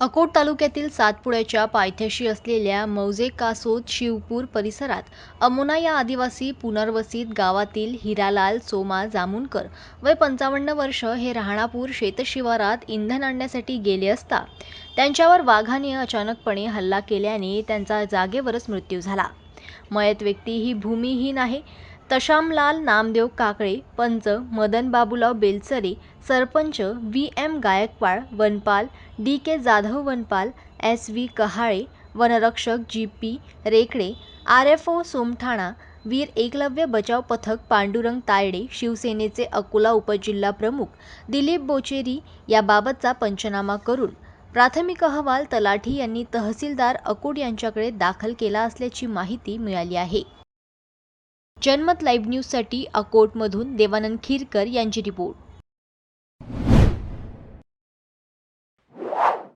अकोट तालुक्यातील सातपुड्याच्या पायथ्याशी असलेल्या मौजे कासोद शिवपूर परिसरात अमोना या आदिवासी पुनर्वसित गावातील हिरालाल सोमा जामुनकर वय 55 वर्ष हे राहणापूर शेतशिवारात इंधन आणण्यासाठी गेले असता त्यांच्यावर वाघाने अचानकपणे हल्ला केल्याने त्यांचा जागेवरच मृत्यू झाला। मयत व्यक्ती ही भूमिहीन आहे। तशामलाल नामदेव काकळे, पंच मदन बाबूराव बेलसरे, सरपंच VM गायकवाड, वनपाल DK जाधव, वनपाल SV कहाळे, वनरक्षक GP रेकडे, RFO सोमठाणा, वीर एकलव्य बचाव पथक पांडुरंग तायडे, शिवसेनेचे अकोला उपजिल्हा प्रमुख दिलीप बोचेरी याबाबतचा पंचनामा करून प्राथमिक अहवाल तलाठी यांनी तहसीलदार अकोट यांच्याकडे दाखल केला असल्याची माहिती मिळाली आहे। जनमत लाईव्ह न्यूजसाठी अकोटमधून देवानंद खिरकर यांची रिपोर्ट।